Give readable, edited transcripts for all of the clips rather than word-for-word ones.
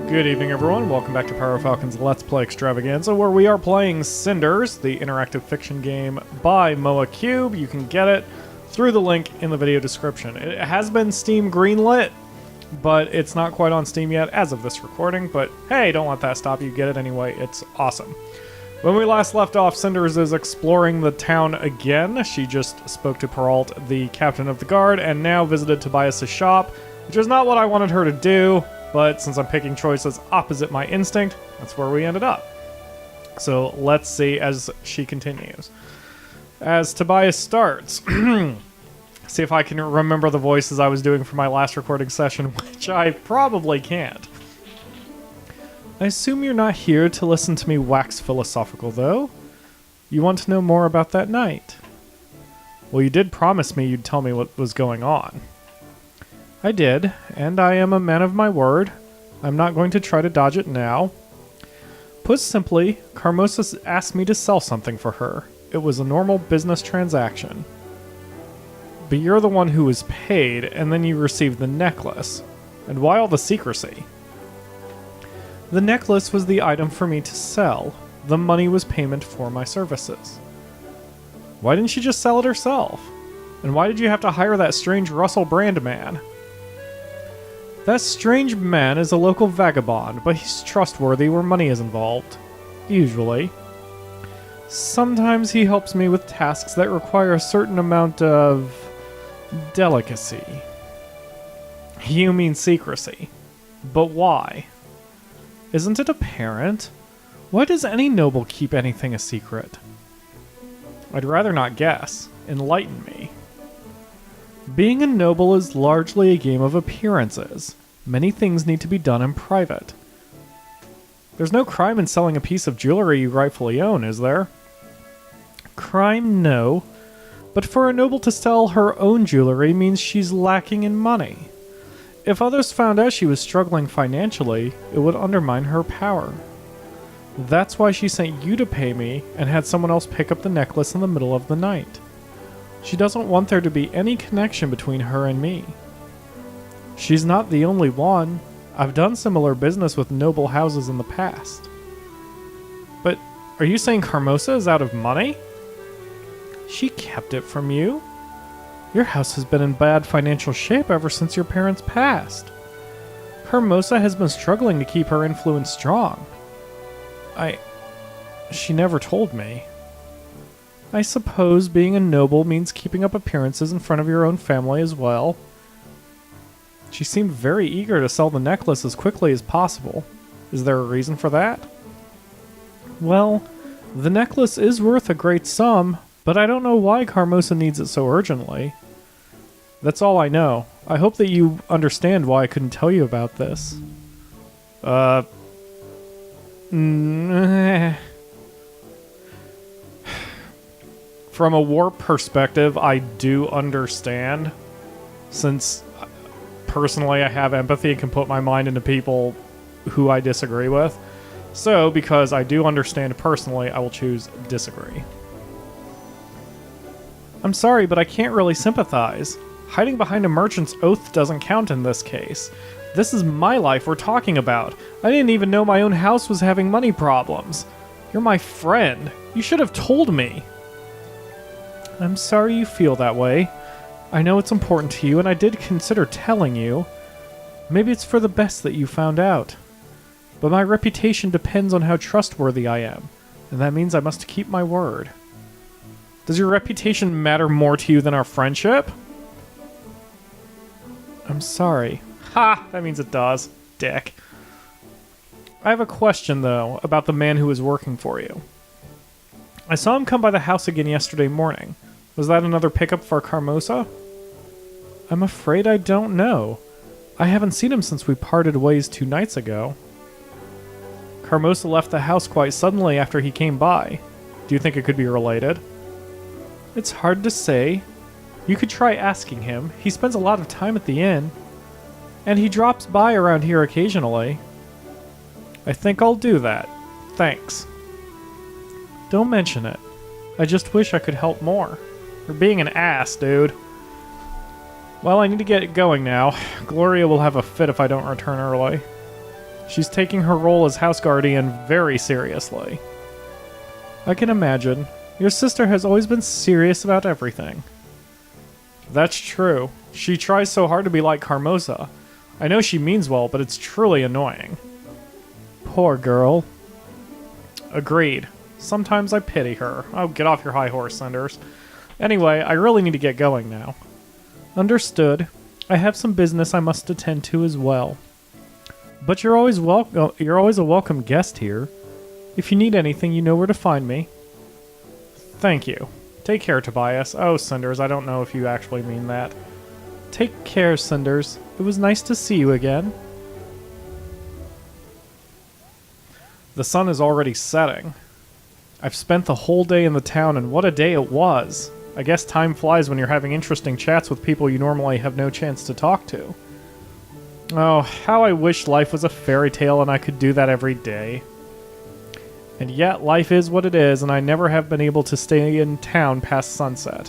Good evening, everyone. Welcome back to PyroFalkon's Let's Play Extravaganza, where we are playing Cinders, the interactive fiction game by Moa Cube. You can get it through the link in the video description. It has been Steam greenlit, but it's not quite on Steam yet as of this recording. But hey, don't let that stop you. Get it anyway. It's awesome. When we last left off, Cinders is exploring the town again. She just spoke to Peralt, the captain of the guard, and now visited Tobias' shop, which is not what I wanted her to do. But since I'm picking choices opposite my instinct, that's where we ended up. So let's see as she continues. As Tobias starts, see if I can remember the voices I was doing for my last recording session, which I probably can't. I assume you're not here to listen to me wax philosophical, though. You want to know more about that night? Well, you did promise me you'd tell me what was going on. I did, and I am a man of my word. I'm not going to try to dodge it now. Put simply, Carmosa asked me to sell something for her. It was a normal business transaction. But you're the one who was paid, and then you received the necklace. And why all the secrecy? The necklace was the item for me to sell. The money was payment for my services. Why didn't she just sell it herself? And why did you have to hire that strange Russell Brand man? That strange man is a local vagabond, but he's trustworthy where money is involved. Usually. Sometimes he helps me with tasks that require a certain amount of delicacy. You mean secrecy. But why? Isn't it apparent? Why does any noble keep anything a secret? I'd rather not guess. Enlighten me. Being a noble is largely a game of appearances. Many things need to be done in private. There's no crime in selling a piece of jewelry you rightfully own, is there? Crime, no. But for a noble to sell her own jewelry means she's lacking in money. If others found out she was struggling financially, it would undermine her power. That's why she sent you to pay me and had someone else pick up the necklace in the middle of the night. She doesn't want there to be any connection between her and me. She's not the only one. I've done similar business with noble houses in the past. But are you saying Carmosa is out of money? She kept it from you. Your house has been in bad financial shape ever since your parents passed. Carmosa has been struggling to keep her influence strong. She never told me. I suppose being a noble means keeping up appearances in front of your own family as well. She seemed very eager to sell the necklace as quickly as possible. Is there a reason for that? Well, the necklace is worth a great sum, but I don't know why Carmosa needs it so urgently. That's all I know. I hope that you understand why I couldn't tell you about this. From a warp perspective, I do understand, since personally I have empathy and can put my mind into people who I disagree with. So, because I do understand personally, I will choose disagree. I'm sorry, but I can't really sympathize. Hiding behind a merchant's oath doesn't count in this case. This is my life we're talking about. I didn't even know my own house was having money problems. You're my friend. You should have told me. I'm sorry you feel that way. I know it's important to you, and I did consider telling you. Maybe it's for the best that you found out. But my reputation depends on how trustworthy I am, and that means I must keep my word. Does your reputation matter more to you than our friendship? I'm sorry. Ha! That means it does. Dick. I have a question, though, about the man who was working for you. I saw him come by the house again yesterday morning. Was that another pickup for Carmosa? I'm afraid I don't know. I haven't seen him since we parted ways 2 nights ago. Carmosa left the house quite suddenly after he came by. Do you think it could be related? It's hard to say. You could try asking him. He spends a lot of time at the inn. And he drops by around here occasionally. I think I'll do that. Thanks. Don't mention it. I just wish I could help more. You're being an ass, dude. Well, I need to get going now. Gloria will have a fit if I don't return early. She's taking her role as house guardian very seriously. I can imagine. Your sister has always been serious about everything. That's true. She tries so hard to be like Carmosa. I know she means well, but it's truly annoying. Poor girl. Agreed. Sometimes I pity her. Oh, get off your high horse, Cinders. Anyway, I really need to get going now. Understood. I have some business I must attend to as well. But you're always a welcome guest here. If you need anything, you know where to find me. Thank you. Take care, Tobias. Oh, Cinders, I don't know if you actually mean that. Take care, Cinders. It was nice to see you again. The sun is already setting. I've spent the whole day in the town, and what a day it was. I guess time flies when you're having interesting chats with people you normally have no chance to talk to. Oh, how I wish life was a fairy tale and I could do that every day. And yet, life is what it is, and I never have been able to stay in town past sunset.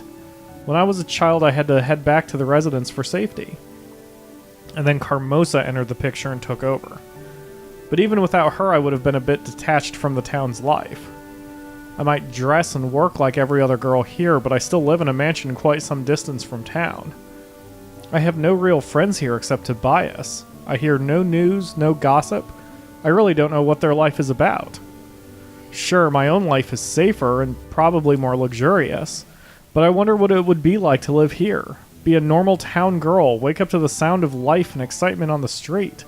When I was a child, I had to head back to the residence for safety. And then Carmosa entered the picture and took over. But even without her, I would have been a bit detached from the town's life. I might dress and work like every other girl here, but I still live in a mansion quite some distance from town. I have no real friends here except Tobias. I hear no news, no gossip. I really don't know what their life is about. Sure, my own life is safer and probably more luxurious, but I wonder what it would be like to live here. Be a normal town girl, wake up to the sound of life and excitement on the street.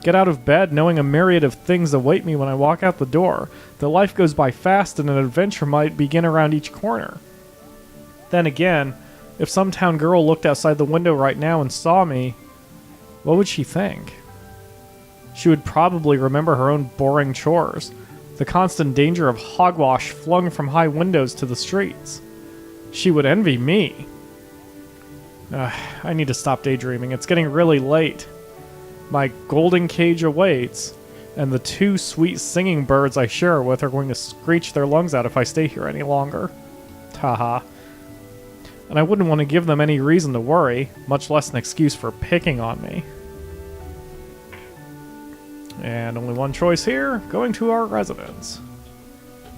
Get out of bed knowing a myriad of things await me when I walk out the door. The life goes by fast and an adventure might begin around each corner. Then again, if some town girl looked outside the window right now and saw me, what would she think? She would probably remember her own boring chores, the constant danger of hogwash flung from high windows to the streets. She would envy me. I need to stop daydreaming. It's getting really late. My golden cage awaits, and the two sweet singing birds I share with are going to screech their lungs out if I stay here any longer. Haha. And I wouldn't want to give them any reason to worry, much less an excuse for picking on me. And only one choice here, going to our residence.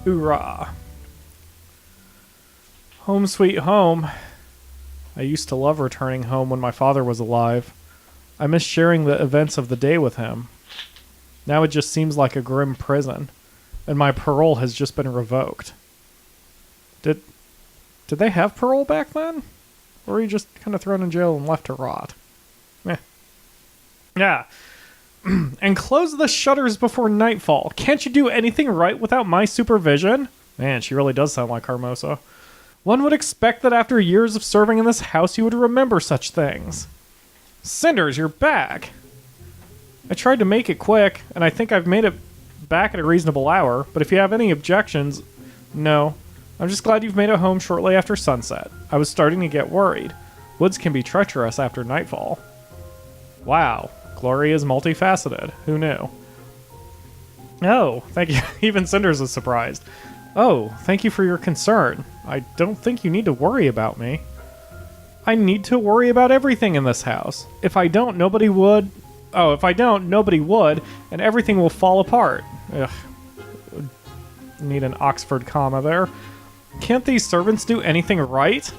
Hoorah. Home sweet home. I used to love returning home when my father was alive. I miss sharing the events of the day with him. Now it just seems like a grim prison, and my parole has just been revoked. Did they have parole back then? Or were you just kind of thrown in jail and left to rot? Eh. Yeah. And close the shutters before nightfall. Can't you do anything right without my supervision? Man, she really does sound like Carmosa. One would expect that after years of serving in this house you would remember such things. Cinders, you're back! I tried to make it quick, and I think I've made it back at a reasonable hour, but if you have any objections... No. I'm just glad you've made it home shortly after sunset. I was starting to get worried. Woods can be treacherous after nightfall. Wow. Glory is multifaceted. Who knew? Oh, thank you. Even Cinders is surprised. Oh, thank you for your concern. I don't think you need to worry about me. I need to worry about everything in this house. If I don't, nobody would... Oh, if I don't, nobody would, and everything will fall apart. Ugh. Need an Oxford comma there. Can't these servants do anything right?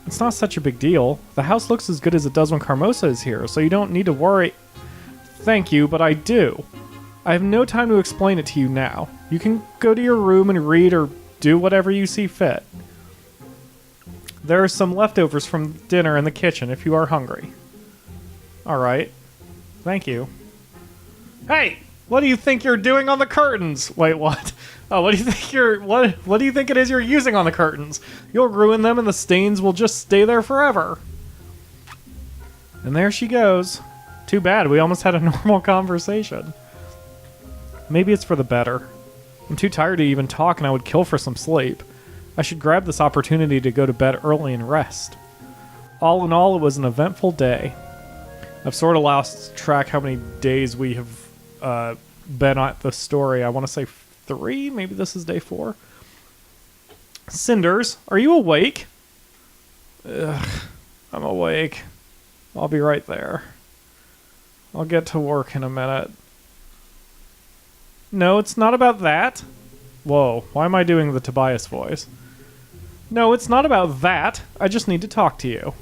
It's not such a big deal. The house looks as good as it does when Carmosa is here, so you don't need to worry. Thank you, but I do. I have no time to explain it to you now. You can go to your room and read or do whatever you see fit. There are some leftovers from dinner in the kitchen if you are hungry. Alright. Thank you. Hey! What do you think you're doing on the curtains? Wait, what? Oh, what do you think what do you think it is you're using on the curtains? You'll ruin them and the stains will just stay there forever. And there she goes. Too bad, we almost had a normal conversation. Maybe it's for the better. I'm too tired to even talk and I would kill for some sleep. I should grab this opportunity to go to bed early and rest. All in all, it was an eventful day. I've sort of lost track how many days we have been at the story. I want to say 3, maybe this is day 4. Cinders, are you awake? Ugh, I'm awake. I'll be right there. I'll get to work in a minute. No, it's not about that. Whoa, why am I doing the Tobias voice? No, it's not about that. I just need to talk to you.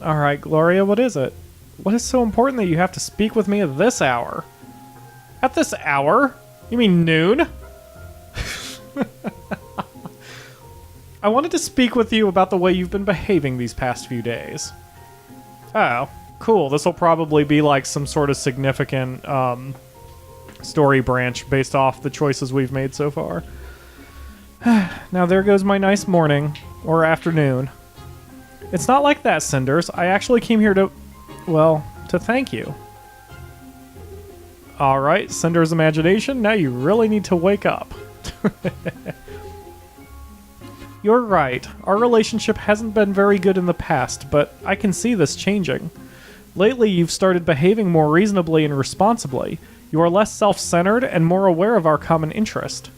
Alright, Gloria, what is it? What is so important that you have to speak with me at this hour? At this hour? You mean noon? I wanted to speak with you about the way you've been behaving these past few days. Oh, cool. This will probably be like some sort of significant story branch based off the choices we've made so far. Now there goes my nice morning, or afternoon. It's not like that, Cinders. I actually came here to, well, to thank you. Alright, Cinders' imagination, now you really need to wake up. You're right. Our relationship hasn't been very good in the past, but I can see this changing. Lately, you've started behaving more reasonably and responsibly. You are less self-centered and more aware of our common interest.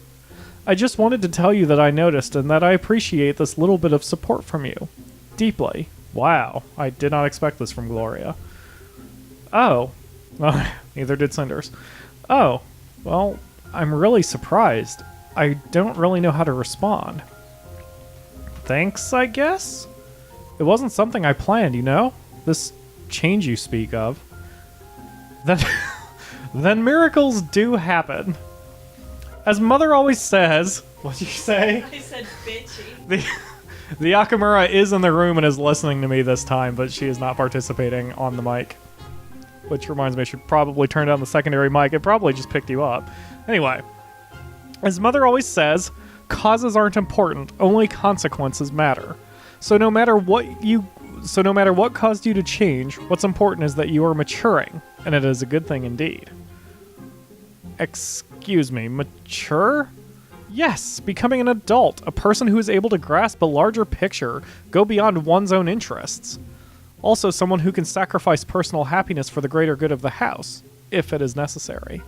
I just wanted to tell you that I noticed and that I appreciate this little bit of support from you. Deeply. Wow, I did not expect this from Gloria. Oh. Well, neither did Cinders. Oh, well, I'm really surprised. I don't really know how to respond. Thanks, I guess? It wasn't something I planned, you know? This change you speak of. Then miracles do happen. As Mother always says... What'd you say? I said bitchy. The Akamura is in the room and is listening to me this time, but she is not participating on the mic. Which reminds me, I should probably turn down the secondary mic. It probably just picked you up. Anyway. As Mother always says... Causes aren't important, only consequences matter. So no matter what caused you to change, what's important is that you are maturing, and it is a good thing indeed. Excuse me, mature? Yes, becoming an adult, a person who is able to grasp a larger picture, go beyond one's own interests. Also someone who can sacrifice personal happiness for the greater good of the house, if it is necessary.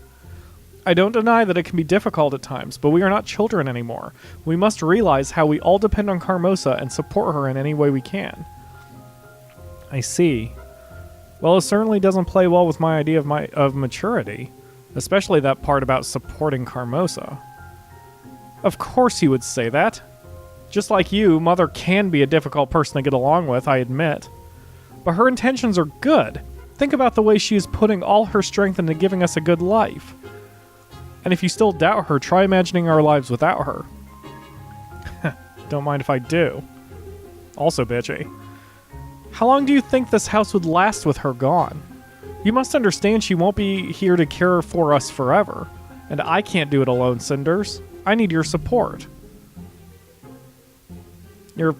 I don't deny that it can be difficult at times, but we are not children anymore. We must realize how we all depend on Carmosa and support her in any way we can. I see. Well, it certainly doesn't play well with my idea of maturity, especially that part about supporting Carmosa. Of course you would say that. Just like you, Mother can be a difficult person to get along with, I admit. But her intentions are good. Think about the way she is putting all her strength into giving us a good life. And if you still doubt her, try imagining our lives without her. Don't mind if I do. Also bitchy. How long do you think this house would last with her gone? You must understand she won't be here to care for us forever. And I can't do it alone, Cinders. I need your support. Ugh.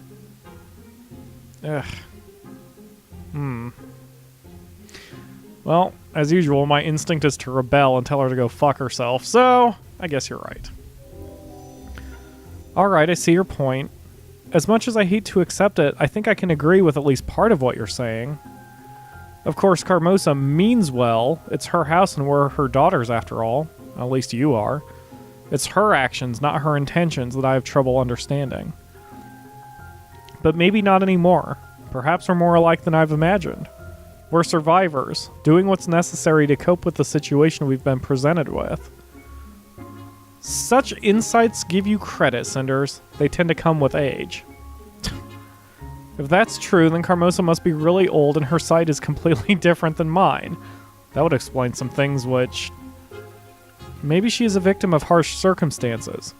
Well, as usual, my instinct is to rebel and tell her to go fuck herself, so I guess you're right. Alright, I see your point. As much as I hate to accept it, I think I can agree with at least part of what you're saying. Of course, Carmosa means well. It's her house and we're her daughters after all. At least you are. It's her actions, not her intentions, that I have trouble understanding. But maybe not anymore. Perhaps we're more alike than I've imagined. We're survivors, doing what's necessary to cope with the situation we've been presented with. Such insights give you credit, Cinders. They tend to come with age. If that's true, then Carmosa must be really old and her sight is completely different than mine. That would explain some things which... Maybe she is a victim of harsh circumstances.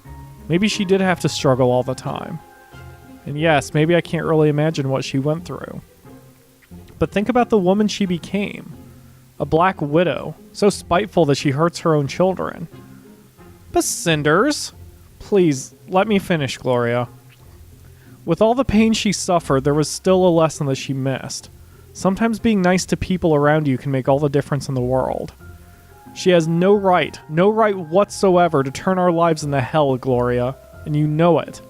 Maybe she did have to struggle all the time. And yes, maybe I can't really imagine what she went through. But think about the woman she became. A black widow, so spiteful that she hurts her own children. But Cinders! Please, let me finish, Gloria. With all the pain she suffered, there was still a lesson that she missed. Sometimes being nice to people around you can make all the difference in the world. She has no right whatsoever to turn our lives into hell, Gloria, and you know it.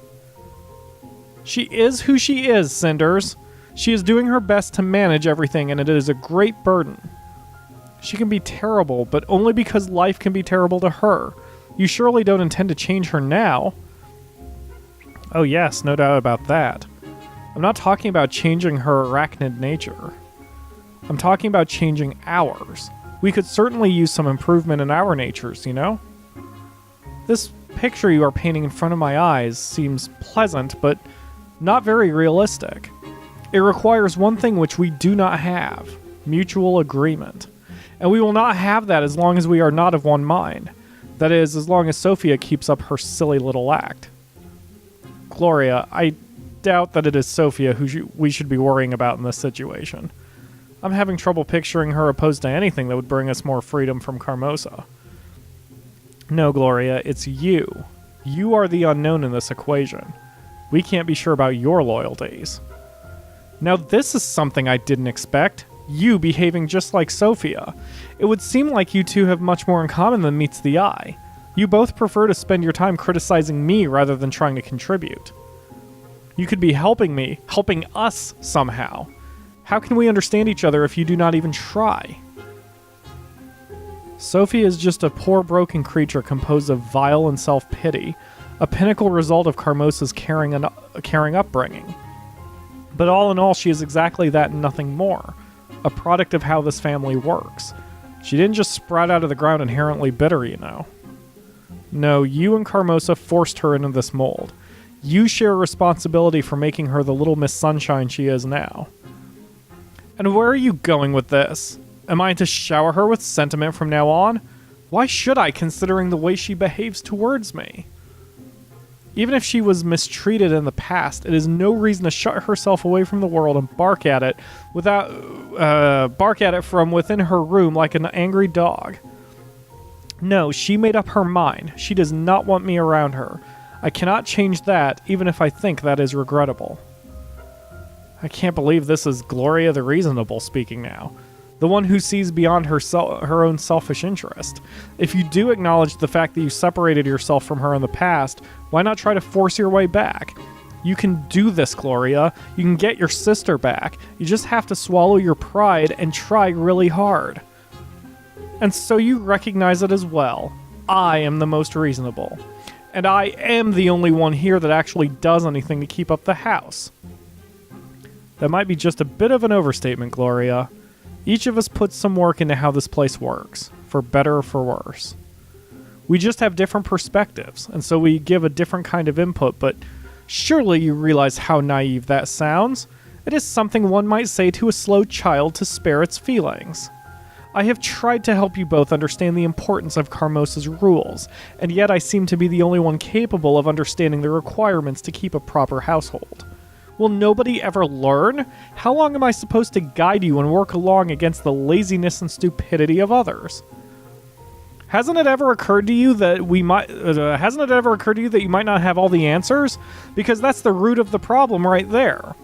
She is who she is, Cinders. She is doing her best to manage everything, and it is a great burden. She can be terrible, but only because life can be terrible to her. You surely don't intend to change her now. Oh yes, no doubt about that. I'm not talking about changing her arachnid nature. I'm talking about changing ours. We could certainly use some improvement in our natures, you know? This picture you are painting in front of my eyes seems pleasant, but not very realistic. It requires one thing which we do not have: mutual agreement. And we will not have that as long as we are not of one mind. That is, as long as Sophia keeps up her silly little act. Gloria, I doubt that it is Sophia who we should be worrying about in this situation. I'm having trouble picturing her opposed to anything that would bring us more freedom from Carmosa. No, Gloria, it's you. You are the unknown in this equation. We can't be sure about your loyalties. Now this is something I didn't expect. You behaving just like Sophia. It would seem like you two have much more in common than meets the eye. You both prefer to spend your time criticizing me rather than trying to contribute. You could be helping me, helping us somehow. How can we understand each other if you do not even try? Sophia is just a poor broken creature composed of vile and self-pity, a pinnacle result of Carmosa's caring upbringing. But all in all, she is exactly that and nothing more. A product of how this family works. She didn't just sprout out of the ground inherently bitter, you know. No, you and Carmosa forced her into this mold. You share responsibility for making her the little Miss Sunshine she is now. And where are you going with this? Am I to shower her with sentiment from now on? Why should I, considering the way she behaves towards me? Even if she was mistreated in the past, it is no reason to shut herself away from the world and bark at it from within her room like an angry dog. No, she made up her mind. She does not want me around her. I cannot change that, even if I think that is regrettable. I can't believe this is Gloria the Reasonable speaking now. The one who sees beyond her own selfish interest. If you do acknowledge the fact that you separated yourself from her in the past, why not try to force your way back? You can do this, Gloria. You can get your sister back. You just have to swallow your pride and try really hard. And so you recognize it as well. I am the most reasonable. And I am the only one here that actually does anything to keep up the house. That might be just a bit of an overstatement, Gloria. Each of us puts some work into how this place works, for better or for worse. We just have different perspectives, and so we give a different kind of input, but surely you realize how naive that sounds. It is something one might say to a slow child to spare its feelings. I have tried to help you both understand the importance of Carmosa's rules, and yet I seem to be the only one capable of understanding the requirements to keep a proper household. Will nobody ever learn? How long am I supposed to guide you and work along against the laziness and stupidity of others? Hasn't it ever occurred to you that you might not have all the answers? Because that's the root of the problem right there.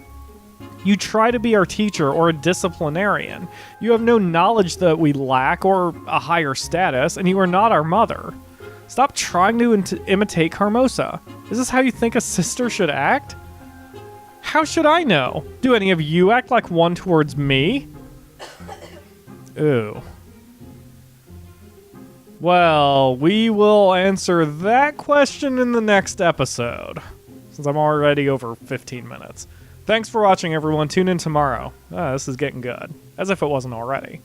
You try to be our teacher or a disciplinarian. You have no knowledge that we lack or a higher status, and you are not our mother. Stop trying to imitate Carmosa. Is this how you think a sister should act? How should I know? Do any of you act like one towards me? Ooh. Well, we will answer that question in the next episode, since I'm already over 15 minutes. Thanks for watching, everyone. Tune in tomorrow. This is getting good, as if it wasn't already.